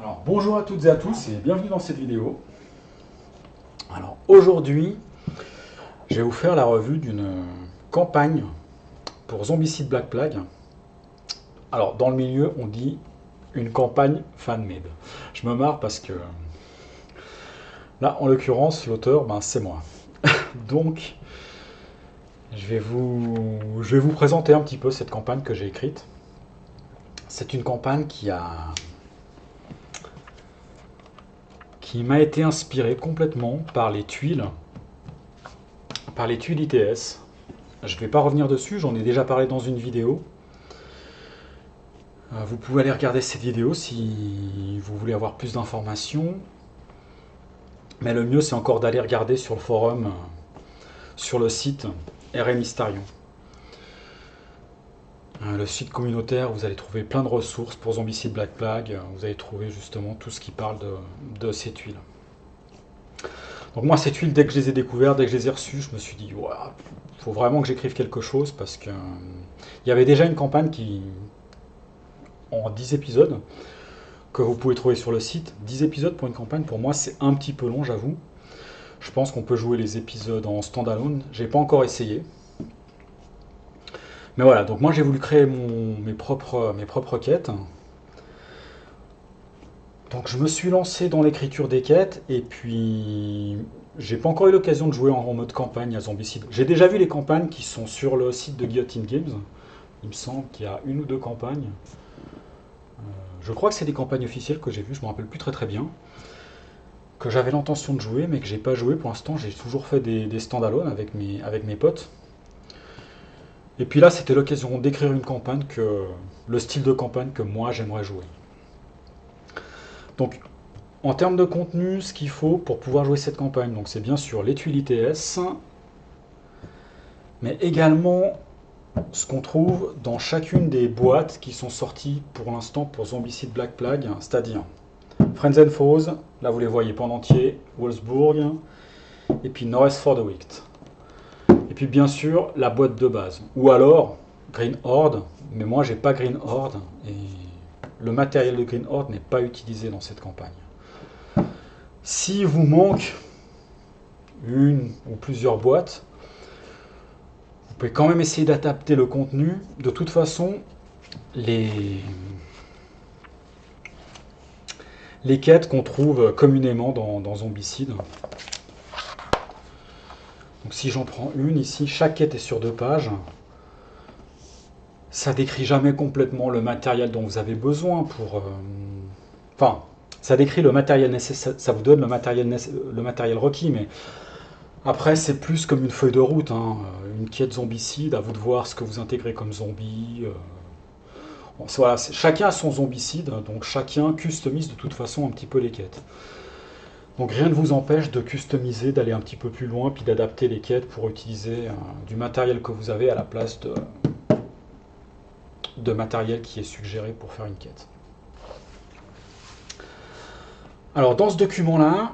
Alors bonjour à toutes et à tous et bienvenue dans cette vidéo. Alors aujourd'hui, je vais vous faire la revue d'une campagne pour Zombicide Black Plague. Alors dans le milieu, on dit une campagne fan-made. Je me marre parce que là, en l'occurrence, l'auteur, c'est moi. Donc, je vais vous présenter un petit peu cette campagne que j'ai écrite. C'est une campagne qui m'a été inspirée complètement par les tuiles ITS. Je ne vais pas revenir dessus, j'en ai déjà parlé dans une vidéo. Vous pouvez aller regarder cette vidéo si vous voulez avoir plus d'informations. Mais le mieux, c'est encore d'aller regarder sur le forum, sur le site RM Mystarion. Le site communautaire, vous allez trouver plein de ressources pour Zombicide Black Plague. Vous allez trouver justement tout ce qui parle de ces tuiles. Donc moi, ces tuiles, dès que je les ai découvertes, dès que je les ai reçues, je me suis dit, il faut vraiment que j'écrive quelque chose parce que il y avait déjà une campagne en 10 épisodes que vous pouvez trouver sur le site. 10 épisodes pour une campagne, pour moi, c'est un petit peu long, j'avoue. Je pense qu'on peut jouer les épisodes en standalone. J'ai pas encore essayé. Mais voilà, donc moi j'ai voulu créer mes propres quêtes. Donc je me suis lancé dans l'écriture des quêtes et puis j'ai pas encore eu l'occasion de jouer en mode campagne à Zombicide. J'ai déjà vu les campagnes qui sont sur le site de Guillotine Games. Il me semble qu'il y a une ou deux campagnes. Je crois que c'est des campagnes officielles que j'ai vues, je me rappelle plus très bien. Que j'avais l'intention de jouer mais que j'ai pas joué pour l'instant. J'ai toujours fait des stand-alone avec mes potes. Et puis là, c'était l'occasion d'écrire une campagne le style de campagne que moi j'aimerais jouer. Donc, en termes de contenu, ce qu'il faut pour pouvoir jouer cette campagne, donc c'est bien sûr les tuiles ITS, mais également ce qu'on trouve dans chacune des boîtes qui sont sorties pour l'instant pour Zombicide Black Plague, c'est-à-dire Friends and Foes, là vous les voyez pas en entier, Wolfsburg, et puis North for the Wicked. Et puis bien sûr la boîte de base, ou alors Green Horde, mais moi j'ai pas Green Horde, et le matériel de Green Horde n'est pas utilisé dans cette campagne. Si vous manque une ou plusieurs boîtes, vous pouvez quand même essayer d'adapter le contenu. De toute façon, les quêtes qu'on trouve communément dans Zombicide. Donc si j'en prends une ici, chaque quête est sur 2 pages. Ça décrit jamais complètement le matériel dont vous avez besoin pour... Enfin, ça décrit le matériel nécessaire, ça vous donne le matériel requis, mais après c'est plus comme une feuille de route, une quête zombicide, à vous de voir ce que vous intégrez comme zombie. Voilà, chacun a son zombicide, donc chacun customise de toute façon un petit peu les quêtes. Donc rien ne vous empêche de customiser, d'aller un petit peu plus loin, puis d'adapter les quêtes pour utiliser du matériel que vous avez à la place de matériel qui est suggéré pour faire une quête. Alors dans ce document-là,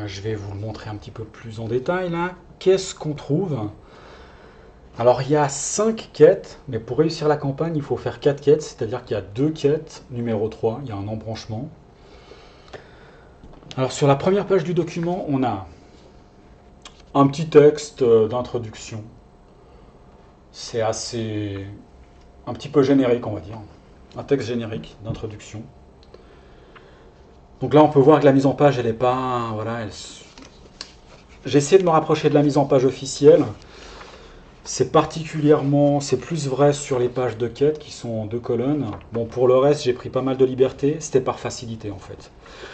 je vais vous le montrer un petit peu plus en détail là. Qu'est-ce qu'on trouve? Alors il y a 5 quêtes, mais pour réussir la campagne, il faut faire 4 quêtes, c'est-à-dire qu'il y a 2 quêtes, numéro 3, il y a un embranchement. Alors sur la première page du document, on a un petit texte d'introduction. C'est assez... un petit peu générique, on va dire. Un texte générique d'introduction. Donc là, on peut voir que la mise en page, elle n'est pas... Voilà, j'ai essayé de me rapprocher de la mise en page officielle. C'est plus vrai sur les pages de quête qui sont en 2 colonnes. Bon, pour le reste, j'ai pris pas mal de liberté. C'était par facilité, en fait.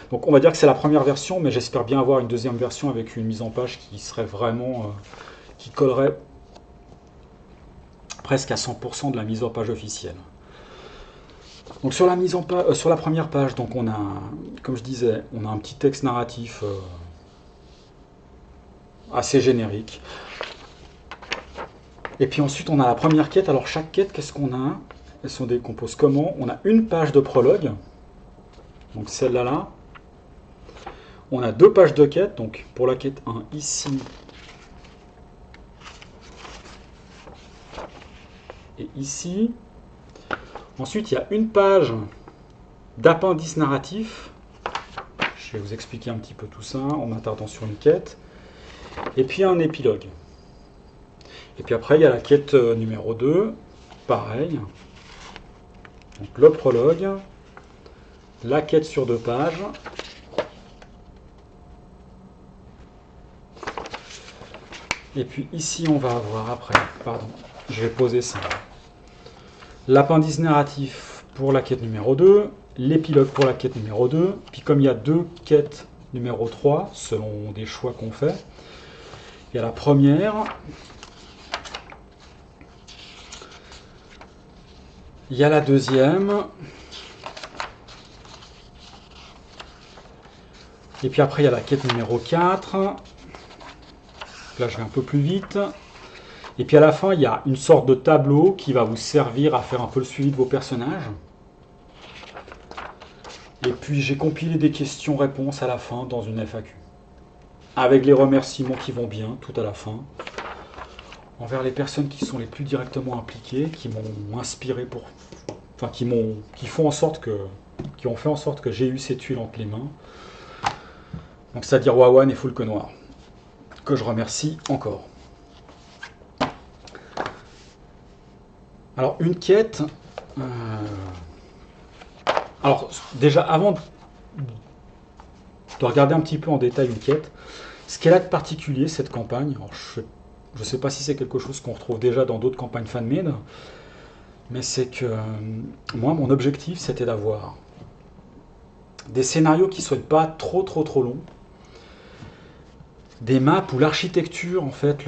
Donc on va dire que c'est la première version, mais j'espère bien avoir une deuxième version avec une mise en page qui serait vraiment... qui collerait presque à 100% de la mise en page officielle. Donc sur la première page, donc on a, comme je disais, on a un petit texte narratif assez générique. Et puis ensuite on a la première quête. Alors chaque quête, qu'est-ce qu'on a? Elles se décomposent comment? On a une page de prologue, donc celle-là là. On a 2 pages de quête, donc pour la quête 1 ici et ici. Ensuite il y a une page d'appendice narratif. Je vais vous expliquer un petit peu tout ça en m'attardant sur une quête. Et puis un épilogue. Et puis après, il y a la quête numéro 2, pareil. Donc le prologue, la quête sur 2 pages. Et puis ici, on va avoir après, pardon, je vais poser ça. L'appendice narratif pour la quête numéro 2, l'épilogue pour la quête numéro 2, puis comme il y a 2 quêtes numéro 3, selon des choix qu'on fait, il y a la première, il y a la deuxième, et puis après il y a la quête numéro 4, là je vais un peu plus vite, et puis à la fin il y a une sorte de tableau qui va vous servir à faire un peu le suivi de vos personnages. Et puis j'ai compilé des questions-réponses à la fin dans une FAQ. Avec les remerciements qui vont bien, tout à la fin. Envers les personnes qui sont les plus directement impliquées, qui m'ont inspiré pour... Enfin, qui ont fait en sorte que j'ai eu ces tuiles entre les mains. Donc c'est-à-dire Wawan et Foulque Noir. Que je remercie encore. Alors une quête... Alors, déjà, avant de regarder un petit peu en détail une quête, ce qu'elle a de particulier, cette campagne, alors je ne sais pas si c'est quelque chose qu'on retrouve déjà dans d'autres campagnes fan-made, mais c'est que moi, mon objectif, c'était d'avoir des scénarios qui ne soient pas trop longs, des maps où l'architecture, en fait,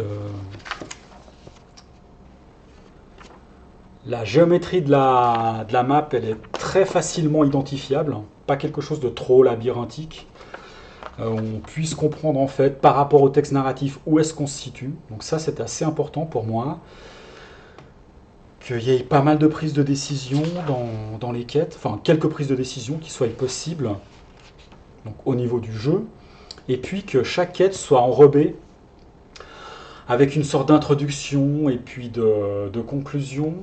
la géométrie de la map, elle est très facilement identifiable, pas quelque chose de trop labyrinthique. On puisse comprendre en fait par rapport au texte narratif où est-ce qu'on se situe. Donc ça c'est assez important pour moi. Qu'il y ait pas mal de prises de décision dans les quêtes, enfin quelques prises de décision qui soient possibles donc, au niveau du jeu. Et puis que chaque quête soit enrobée avec une sorte d'introduction et puis de conclusion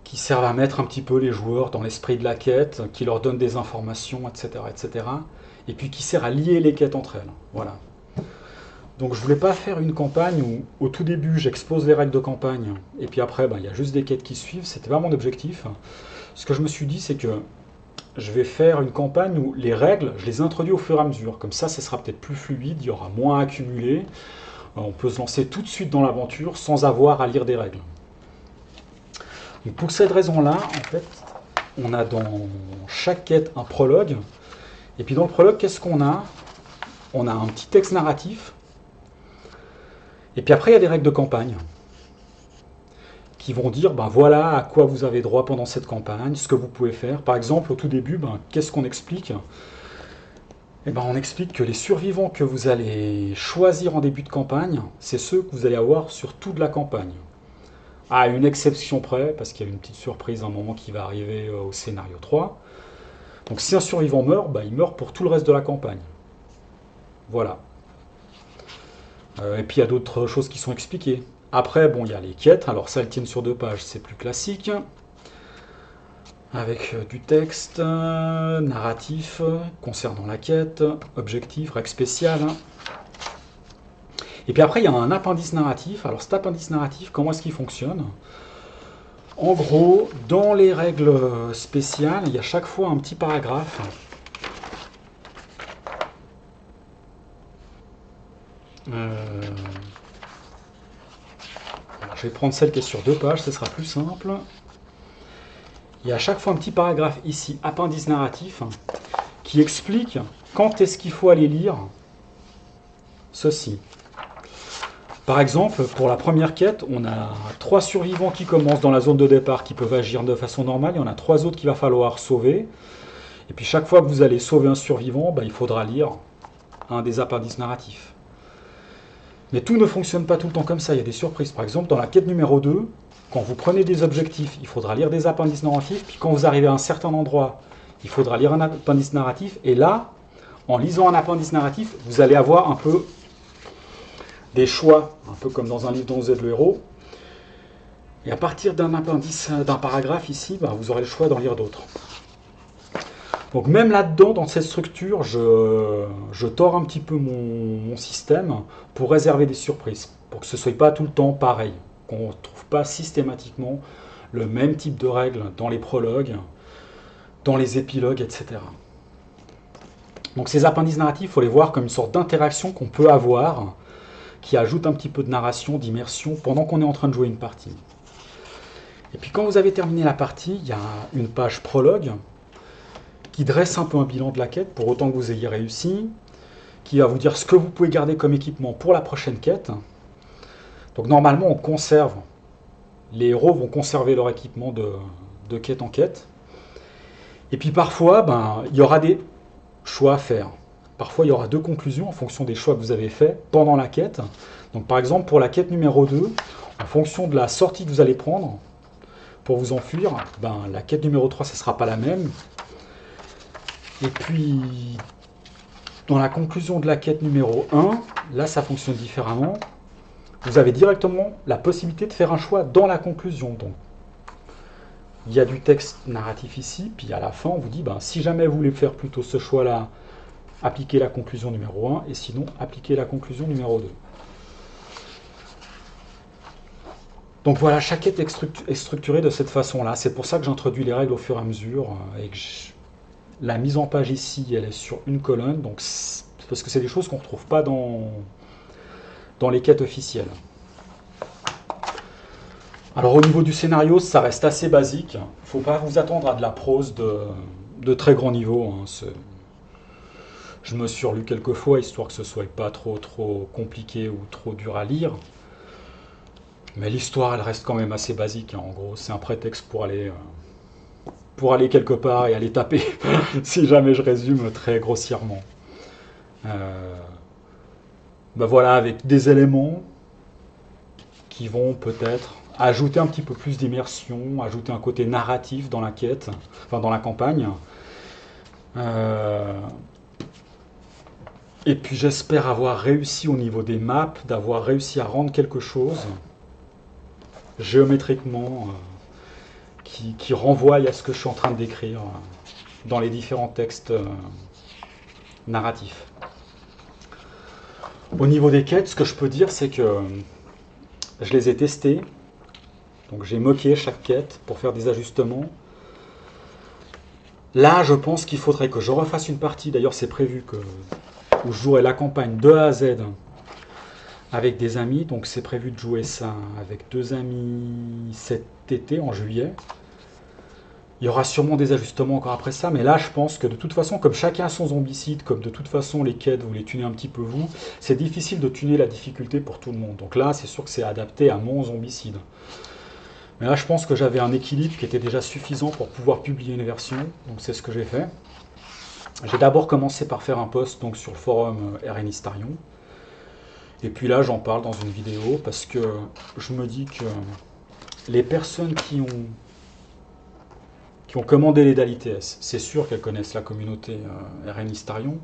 qui servent à mettre un petit peu les joueurs dans l'esprit de la quête, qui leur donnent des informations, etc., etc., et puis qui sert à lier les quêtes entre elles. Voilà. Donc je voulais pas faire une campagne où, au tout début, j'expose les règles de campagne, et puis après, il y a juste des quêtes qui suivent. C'était pas mon objectif. Ce que je me suis dit, c'est que je vais faire une campagne où les règles, je les introduis au fur et à mesure. Comme ça sera peut-être plus fluide, il y aura moins à accumuler. On peut se lancer tout de suite dans l'aventure sans avoir à lire des règles. Et pour cette raison-là, en fait, on a dans chaque quête un prologue. Et puis dans le prologue, qu'est-ce qu'on a? On a un petit texte narratif. Et puis après, il y a des règles de campagne qui vont dire, voilà à quoi vous avez droit pendant cette campagne, ce que vous pouvez faire. Par exemple, au tout début, qu'est-ce qu'on explique? On explique que les survivants que vous allez choisir en début de campagne, c'est ceux que vous allez avoir sur toute la campagne. À une exception près, parce qu'il y a une petite surprise à un moment qui va arriver au scénario 3. Donc si un survivant meurt, il meurt pour tout le reste de la campagne. Voilà. Et puis il y a d'autres choses qui sont expliquées. Après, il y a les quêtes. Alors ça, elles tiennent sur 2 pages, c'est plus classique. Avec du texte, narratif, concernant la quête, objectif, règle spéciale. Et puis après, il y a un appendice narratif. Alors cet appendice narratif, comment est-ce qu'il fonctionne? En gros, dans les règles spéciales, il y a chaque fois un petit paragraphe. Alors, je vais prendre celle qui est sur 2 pages, ce sera plus simple. Il y a à chaque fois un petit paragraphe ici, appendice narratif, qui explique quand est-ce qu'il faut aller lire ceci. Par exemple, pour la première quête, on a 3 survivants qui commencent dans la zone de départ qui peuvent agir de façon normale. Il y en a 3 autres qu'il va falloir sauver. Et puis chaque fois que vous allez sauver un survivant, il faudra lire un des appendices narratifs. Mais tout ne fonctionne pas tout le temps comme ça, il y a des surprises. Par exemple, dans la quête numéro 2, quand vous prenez des objectifs, il faudra lire des appendices narratifs. Puis quand vous arrivez à un certain endroit, il faudra lire un appendice narratif. Et là, en lisant un appendice narratif, vous allez avoir un peu des choix, un peu comme dans un livre dont vous êtes le héros. Et à partir d'un appendice, d'un paragraphe ici, bah, vous aurez le choix d'en lire d'autres. Donc même là-dedans, dans cette structure, je tords un petit peu mon système pour réserver des surprises, pour que ce ne soit pas tout le temps pareil, qu'on ne trouve pas systématiquement le même type de règles dans les prologues, dans les épilogues, etc. Donc ces appendices narratifs, il faut les voir comme une sorte d'interaction qu'on peut avoir, qui ajoute un petit peu de narration, d'immersion, pendant qu'on est en train de jouer une partie. Et puis quand vous avez terminé la partie, il y a une page prologue, qui dresse un peu un bilan de la quête, pour autant que vous ayez réussi, qui va vous dire ce que vous pouvez garder comme équipement pour la prochaine quête. Donc normalement, on conserve, les héros vont conserver leur équipement de quête en quête. Et puis parfois, il y aura des choix à faire. Parfois, il y aura deux conclusions en fonction des choix que vous avez faits pendant la quête. Donc par exemple, pour la quête numéro 2, en fonction de la sortie que vous allez prendre pour vous enfuir, la quête numéro 3, ce ne sera pas la même. Et puis, dans la conclusion de la quête numéro 1, là, ça fonctionne différemment. Vous avez directement la possibilité de faire un choix dans la conclusion. Donc, il y a du texte narratif ici, puis à la fin, on vous dit, si jamais vous voulez faire plutôt ce choix-là, appliquez la conclusion numéro 1, et sinon, appliquez la conclusion numéro 2. Donc voilà, chaque quête est structurée de cette façon-là. C'est pour ça que j'introduis les règles au fur et à mesure, et que la mise en page ici, elle est sur une colonne, donc parce que c'est des choses qu'on ne retrouve pas dans les quêtes officielles. Alors au niveau du scénario, ça reste assez basique. Il ne faut pas vous attendre à de la prose de très grand niveau. Je me suis relu quelques fois, histoire que ce ne soit pas trop compliqué ou trop dur à lire. Mais l'histoire, elle reste quand même assez basique. En gros, c'est un prétexte pour aller quelque part et aller taper, si jamais je résume très grossièrement. Voilà, avec des éléments qui vont peut-être ajouter un petit peu plus d'immersion, ajouter un côté narratif dans la quête, enfin dans la campagne. Et puis j'espère avoir réussi au niveau des maps, d'avoir réussi à rendre quelque chose géométriquement qui renvoie à ce que je suis en train de décrire dans les différents textes narratifs. Au niveau des quêtes, ce que je peux dire, c'est que je les ai testées. Donc j'ai moqué chaque quête pour faire des ajustements. Là, je pense qu'il faudrait que je refasse une partie. D'ailleurs, c'est prévu où je jouerai la campagne de A à Z avec des amis. Donc c'est prévu de jouer ça avec 2 amis cet été, en juillet. Il y aura sûrement des ajustements encore après ça, mais là je pense que de toute façon, comme chacun a son zombicide, comme de toute façon les quêtes, vous les tunez un petit peu vous, c'est difficile de tuner la difficulté pour tout le monde. Donc là, c'est sûr que c'est adapté à mon zombicide. Mais là, je pense que j'avais un équilibre qui était déjà suffisant pour pouvoir publier une version, donc c'est ce que j'ai fait. J'ai d'abord commencé par faire un post donc, sur le forum RNistarion. Et puis là, j'en parle dans une vidéo parce que je me dis que les personnes qui ont commandé les DAL ITS, c'est sûr qu'elles connaissent la communauté RNistarion,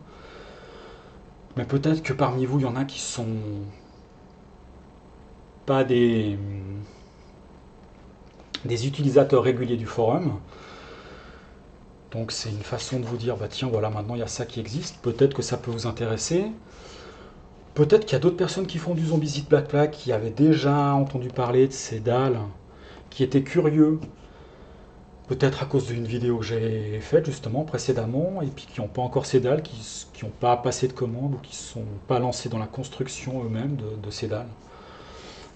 mais peut-être que parmi vous, il y en a qui sont pas des utilisateurs réguliers du forum. Donc c'est une façon de vous dire, tiens, voilà, maintenant il y a ça qui existe, peut-être que ça peut vous intéresser. Peut-être qu'il y a d'autres personnes qui font du Zombicide Black Plague, qui avaient déjà entendu parler de ces dalles, qui étaient curieux, peut-être à cause d'une vidéo que j'ai faite justement précédemment, et puis qui n'ont pas encore ces dalles, qui n'ont pas passé de commande, ou qui ne sont pas lancés dans la construction eux-mêmes de ces dalles.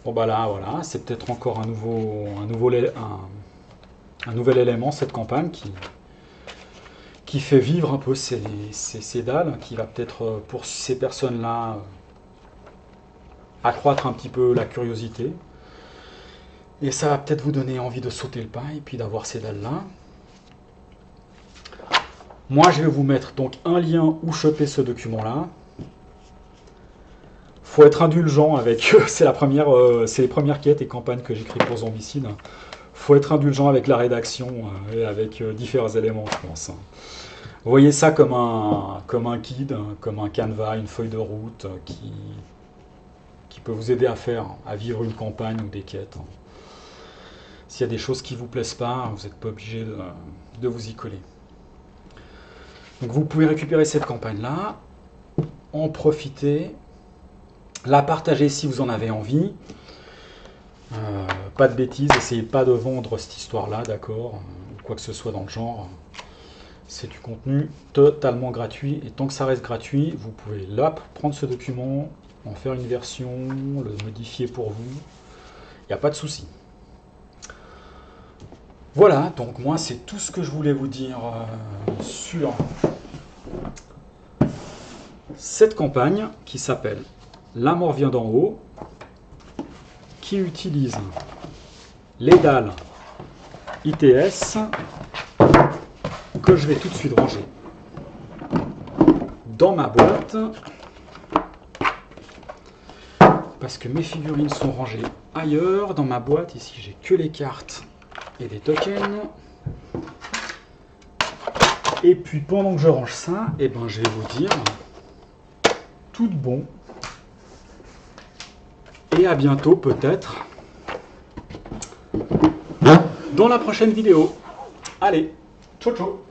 Bon là, voilà, c'est peut-être encore un nouvel élément, cette campagne, qui fait vivre un peu ces dalles, qui va peut-être, pour ces personnes-là, accroître un petit peu la curiosité. Et ça va peut-être vous donner envie de sauter le pas et puis d'avoir ces dalles-là. Moi, je vais vous mettre donc un lien où choper ce document-là. Faut être indulgent avec eux. C'est les premières quêtes et campagnes que j'écris pour Zombicide. Faut être indulgent avec la rédaction et avec différents éléments, je pense. Vous voyez ça comme un guide, comme un canevas, une feuille de route qui peut vous aider à vivre une campagne ou des quêtes. S'il y a des choses qui ne vous plaisent pas, vous n'êtes pas obligé de vous y coller. Donc vous pouvez récupérer cette campagne-là, en profiter, la partager si vous en avez envie. Pas de bêtises, essayez pas de vendre cette histoire-là, d'accord, ou quoi que ce soit dans le genre. C'est du contenu totalement gratuit, et tant que ça reste gratuit, vous pouvez là prendre ce document, en faire une version, le modifier pour vous, il n'y a pas de souci. Voilà, donc moi c'est tout ce que je voulais vous dire sur cette campagne qui s'appelle La mort vient d'en haut, qui utilise les dalles ITS que je vais tout de suite ranger dans ma boîte parce que mes figurines sont rangées ailleurs. Dans ma boîte, ici j'ai que les cartes et des tokens. Et puis pendant que je range ça, eh ben, je vais vous dire tout de bon et à bientôt peut-être dans la prochaine vidéo. Allez, ciao ciao.